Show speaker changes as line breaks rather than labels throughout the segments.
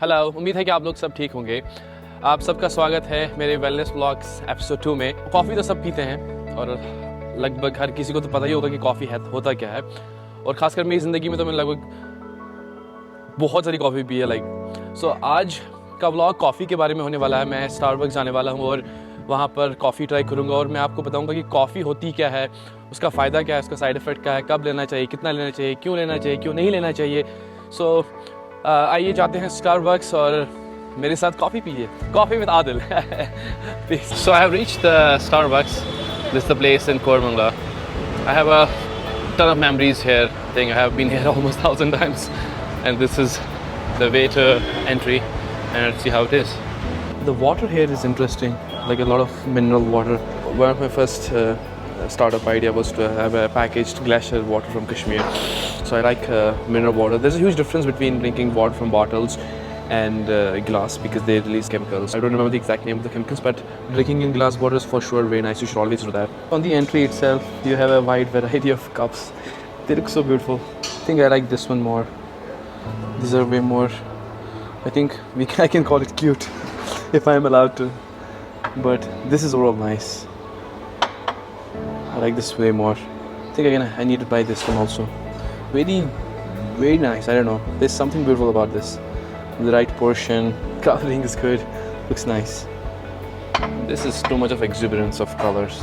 Hello, उम्मीद है कि आप लोग सब ठीक होंगे। आप सबका स्वागत है मेरे वेलनेस ब्लॉग्स एपिसोड 2 में। कॉफ़ी तो सब पीते हैं और लगभग हर किसी को तो पता ही होगा कि कॉफ़ी है होता क्या है, और ख़ासकर मेरी ज़िंदगी में तो मैंने लगभग बहुत सारी कॉफ़ी पी है सो आज का व्लॉग कॉफ़ी के बारे में होने वाला है। मैं स्टारबक्स जाने वाला हूँ और वहाँ पर कॉफ़ी ट्राई करूँगा और मैं आपको बताऊँगा कि कॉफ़ी होती क्या है, उसका फ़ायदा क्या है, उसका साइड इफ़ेक्ट क्या है, कब लेना चाहिए, कितना लेना चाहिए, क्यों नहीं लेना चाहिए। सो आइए जाते हैं स्टारबक्स और मेरे साथ कॉफ़ी पीजिए। Coffee with Adil. So I have reached the Starbucks. This is the place in Koramangala. I have a ton of memories here. I think I have been here almost 1,000 times, and this is the way to entry. And let's see how it is. The water here is interesting, like a lot of mineral water. One of my first startup idea was to have a packaged glacier water from Kashmir. So I like mineral water. There's a huge difference between drinking water from bottles and glass because they release chemicals. I don't remember the exact name of the chemicals, but drinking in glass water is for sure very nice. You should always do that. On the entry itself, you have a wide variety of cups. They look so beautiful. I think I like this one more. These are way more, I think I can call it cute if I'm allowed to. But this is overall nice. I like this way more. I think I need to buy this one also. Very nice. I don't know. There's something beautiful about this. The right portion, coloring is good. Looks nice. This is too much of exuberance of colors.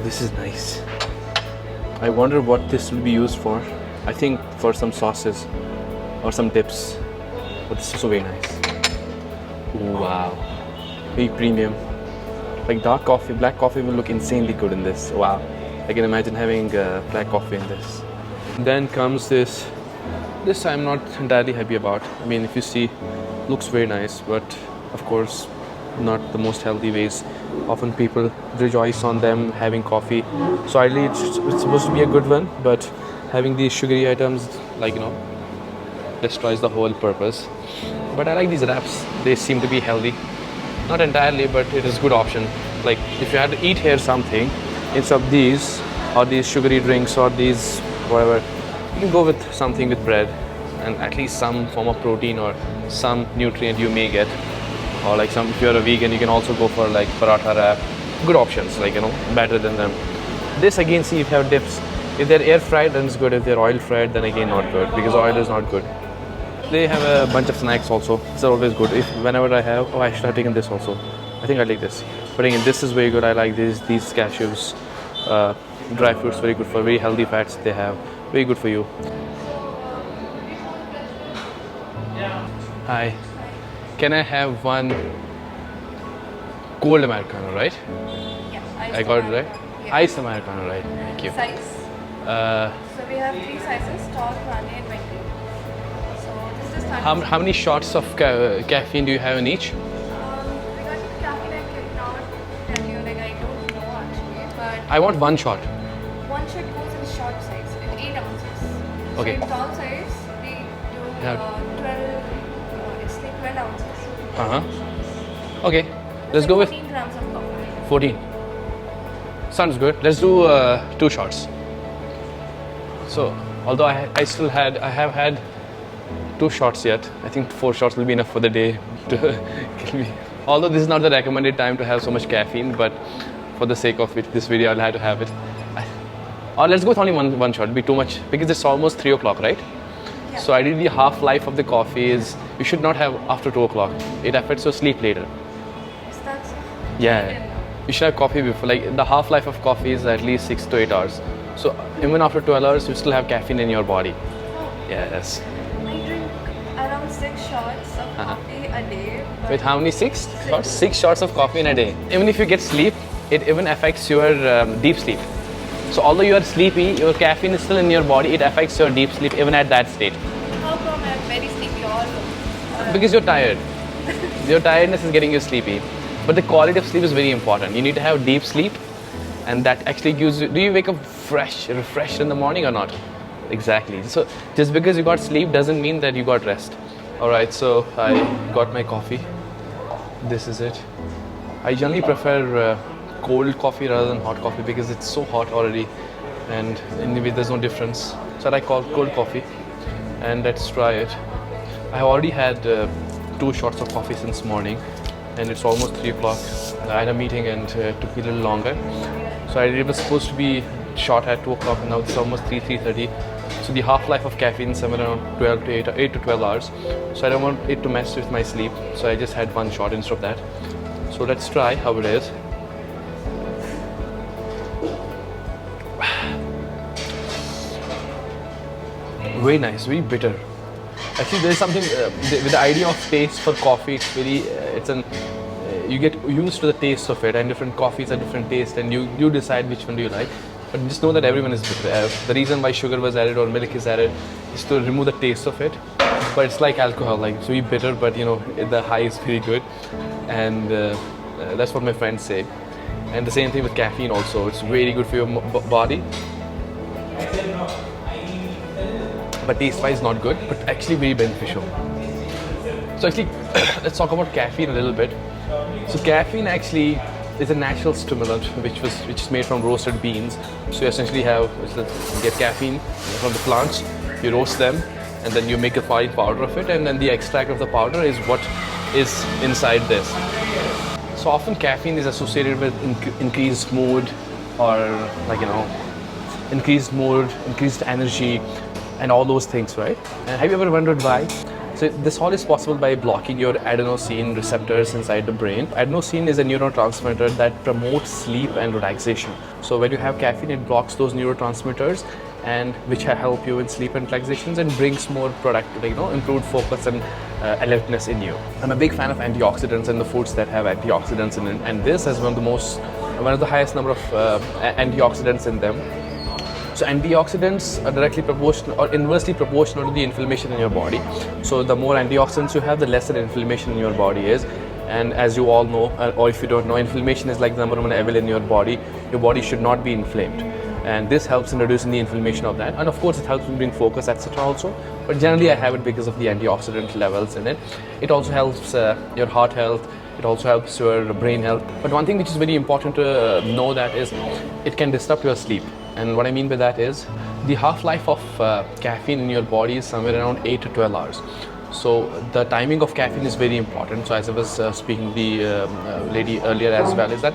This is nice. I wonder what this will be used for. I think for some sauces or some dips. But this is also very nice. Wow. Very premium. Like dark coffee, black coffee will look insanely good in this. Wow. I can imagine having black coffee in this. Then comes this I'm not entirely happy about. I mean, if you see, looks very nice, but of course not the most healthy ways. Often people rejoice on them having coffee, so ideally it's supposed to be a good one, but having these sugary items, like, destroys the whole purpose. But I like these wraps. They seem to be healthy, not entirely, but it is a good option. Like if you had to eat here something instead of these or these sugary drinks or these whatever, you can go with something with bread and at least some form of protein or some nutrient you may get. Or like if you're a vegan, you can also go for like paratha wrap. Good options, like, better than them. This again, see if you have dips. If they're air fried, then it's good. If they're oil fried, then again not good, because oil is not good. They have a bunch of snacks also. It's always good. Whenever I have, I should have taken this also. I think I like this. But again, this is very good. I like these cashews, dry fruits, very good for very healthy fats they have. Very good for you. Hi. Can I have one cold Americano, right?
Yeah.
I got it right?
Yeah.
Iced Americano, right? Thank you.
Size? So we have 3 sizes, tall, 20 and 20. So this is the starting.
How many shots of caffeine do you have in each?
Regarding caffeine, I cannot tell you, like I don't know actually, but
I want one shot.
one shot goes in short size, in 8 ounces.
Okay.
So in tall size, we do
Yeah.
12, it's like 12 ounces.
Okay, let's go with
14 grams of coffee.
14. Sounds good. Let's do 2 shots. So, although I have had 2 shots yet. I think 4 shots will be enough for the day to kill me. Although this is not the recommended time to have so much caffeine, but for the sake of this video, I'll have to have it. Or let's go with only one shot. It'll be too much because it's almost 3 o'clock, right?
Yeah.
So ideally, the half-life of the coffee is you should not have after 2 o'clock. It affects your sleep later.
Is that so?
Yeah. You should have coffee before. Like the half-life of coffee is at least 6 to 8 hours. So even after 12 hours, you still have caffeine in your body. Yes.
I drink around 6 shots of coffee a day. but
With how many? 6 shots? 6 shots of coffee in a day. Even if you get sleep, it even affects your deep sleep. So although you are sleepy, your caffeine is still in your body. It affects your deep sleep even at that state.
How come I'm very sleepy all?
Because you're tired. Your tiredness is getting you sleepy. But the quality of sleep is very important. You need to have deep sleep, and that actually gives you. Do you wake up refreshed in the morning or not? Exactly. So just because you got sleep doesn't mean that you got rest. Alright, so I got my coffee. This is it. I generally prefer cold coffee rather than hot coffee because it's so hot already, and anyway there's no difference. So I like cold coffee, and let's try it. I already had 2 shots of coffee since morning, and it's almost 3 o'clock. I had a meeting and it took me a little longer. So it was supposed to be shot at 2 o'clock, and now it's almost 3:30. So the half-life of caffeine is somewhere around 12 to 8 to 12 hours. So I don't want it to mess with my sleep. So I just had 1 shot instead of that. So let's try how it is. Very nice, very bitter. Actually, there is something with the idea of taste for coffee. It's very, you get used to the taste of it, and different coffees are different taste, and you decide which one do you like. But just know that everyone is different. The reason why sugar was added or milk is added is to remove the taste of it. But it's like alcohol, like it's very bitter, but you know the high is very good, and that's what my friends say. And the same thing with caffeine also. It's very good for your body. But taste-wise not good, but actually very beneficial. So actually, let's talk about caffeine a little bit. So caffeine actually is a natural stimulant which is made from roasted beans. So you essentially get caffeine from the plants, you roast them, and then you make a fine powder of it, and then the extract of the powder is what is inside this. So often caffeine is associated with increased mood, or increased mood, increased energy, and all those things, right? And have you ever wondered why? So this all is possible by blocking your adenosine receptors inside the brain. Adenosine is a neurotransmitter that promotes sleep and relaxation. So when you have caffeine, it blocks those neurotransmitters, and which help you in sleep and relaxations, and brings more improved focus and alertness in you. I'm a big fan of antioxidants and the foods that have antioxidants in it, and this has one of the highest number of antioxidants in them. So antioxidants are directly proportional or inversely proportional to the inflammation in your body. So the more antioxidants you have, the lesser inflammation in your body is. And as you all know, or if you don't know, inflammation is like the number one evil in your body. Your body should not be inflamed. And this helps in reducing the inflammation of that. And of course, it helps in bring focus, etc. also. But generally, I have it because of the antioxidant levels in it. It also helps your heart health. It also helps your brain health. But one thing which is very important to know that is it can disrupt your sleep. And what I mean by that is the half-life of caffeine in your body is somewhere around 8 to 12 hours. So the timing of caffeine is very important. So as I was speaking to the lady earlier as well, is that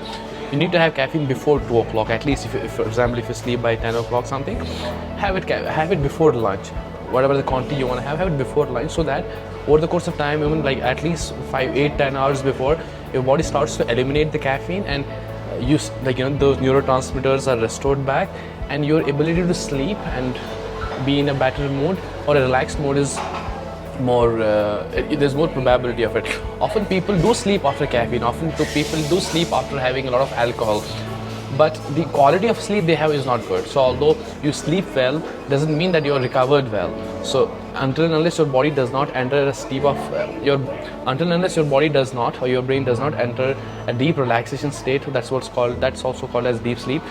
you need to have caffeine before 2 o'clock. At least, if for example, if you sleep by 10 o'clock something, have it before lunch. Whatever the quantity you want to have it before lunch, so that over the course of time, even like at least 5, 8, 10 hours before, your body starts to eliminate the caffeine, and those neurotransmitters are restored back, and your ability to sleep and be in a better mood or a relaxed mood is more, there's more probability of it. Often people do sleep after caffeine, often people do sleep after having a lot of alcohol, but the quality of sleep they have is not good. So although you sleep well, doesn't mean that you're recovered well. So until and unless your body does not enter a state of until and unless your body does not, or your brain does not enter a deep relaxation state, that's also called as deep sleep,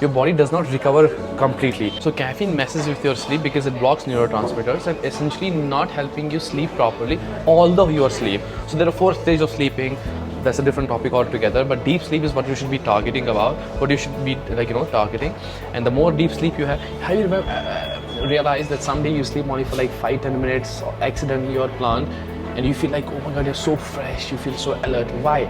your body does not recover completely. So caffeine messes with your sleep because it blocks neurotransmitters and essentially not helping you sleep properly, although you are asleep. So there are 4 stages of sleeping. That's a different topic altogether, but deep sleep is what you should be targeting about, what you should be targeting. And the more deep sleep you have you realize that someday you sleep only for like 5-10 minutes accidentally you're planned, and you feel like, oh my god, you're so fresh, you feel so alert. Why?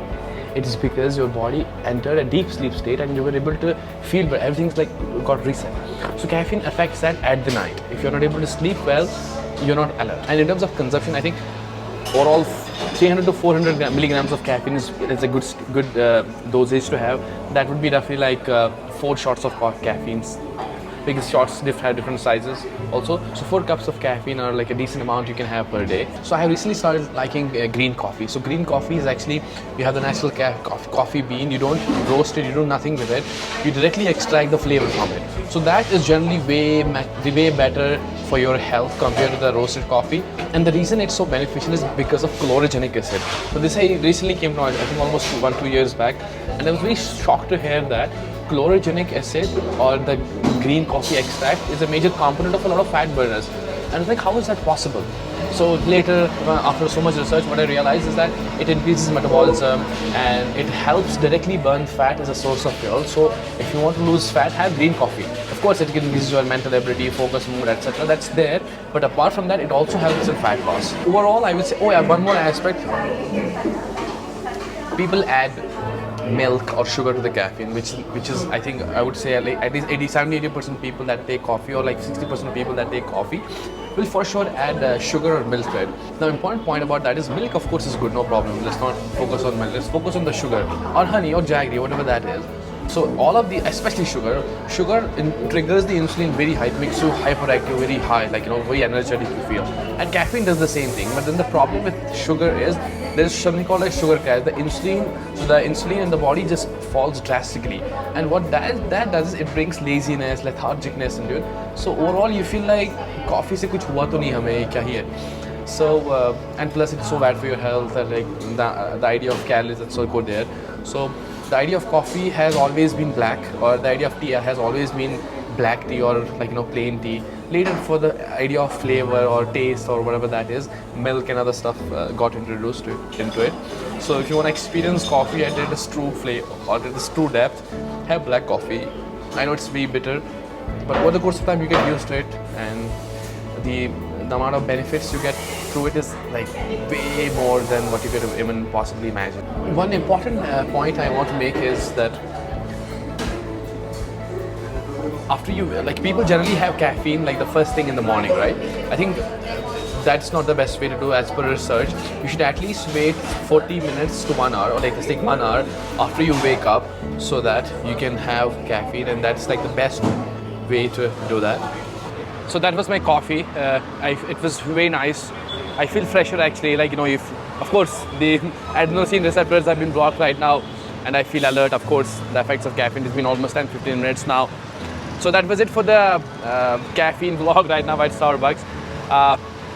It is because your body entered a deep sleep state and you were able to feel but everything's like got reset. So caffeine affects that at the night. If you're not able to sleep well, you're not alert. And in terms of consumption, I think overall 300 to 400 milligrams of caffeine is a good dosage to have. That would be roughly like 4 shots of caffeine. Because shots have different sizes also. So 4 cups of caffeine are like a decent amount you can have per day. So I recently started liking green coffee. So green coffee is actually, you have the natural coffee bean, you don't roast it, you do nothing with it. You directly extract the flavor from it. So that is generally way better for your health compared to the roasted coffee. And the reason it's so beneficial is because of chlorogenic acid. So this I recently came to know, I think almost 1-2 years back, and I was very shocked to hear that chlorogenic acid or the green coffee extract is a major component of a lot of fat burners. And I was like, how is that possible? So later, after so much research, what I realized is that it increases metabolism and it helps directly burn fat as a source of fuel. So if you want to lose fat, have green coffee. Of course, it increases your mental ability, focus, mood, etc. That's there. But apart from that, it also helps in fat loss. Overall, I would say, oh yeah, one more aspect. People add milk or sugar to the caffeine, which is, I think, I would say like at least 80% people that take coffee, or like 60% of people that take coffee will for sure add sugar or milk to it. The important point about that is milk, of course, is good, no problem. Let's not focus on milk, let's focus on the sugar or honey or jaggery, whatever that is. So all of the, especially sugar triggers the insulin very high. It makes you hyperactive, very high, like, very energetic you feel. And caffeine does the same thing. But then the problem with sugar is there's something called like sugar crash. The insulin in the body just falls drastically. And what that does is it brings laziness, lethargicness into it. So overall you feel like coffee se kuch hua to nahi hame, kya hi hai. So and plus it's so bad for your health, and like the idea of calories that's so good there. So the idea of coffee has always been black, or the idea of tea has always been black tea, or like plain tea. Later, for the idea of flavor or taste or whatever that is, milk and other stuff got introduced into it. So if you want to experience coffee at its true flavor or at its true depth, have black coffee. I know it's very bitter, but over the course of time you get used to it, and the amount of benefits you get through it is like way more than what you could even possibly imagine. One important point I want to make is that after you, like, people generally have caffeine like the first thing in the morning, right? I think that's not the best way to do. As per research, you should at least wait 40 minutes to 1 hour, or like let's take 1 hour after you wake up, so that you can have caffeine, and that's like the best way to do that. So that was my coffee. It was very nice. I feel fresher actually. Like, if of course the adenosine receptors have been blocked right now, and I feel alert. Of course, the effects of caffeine. It's been almost 10-15 minutes now. So that was it for the caffeine vlog right now at Starbucks.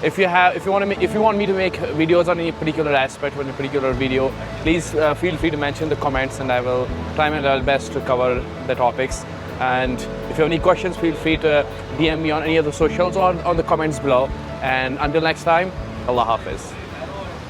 If you want me to make videos on any particular aspect or any particular video, please feel free to mention in the comments, and I will try my level best to cover the topics. And if you have any questions, feel free to DM me on any of the socials or on the comments below. And until next time, Allah Hafiz.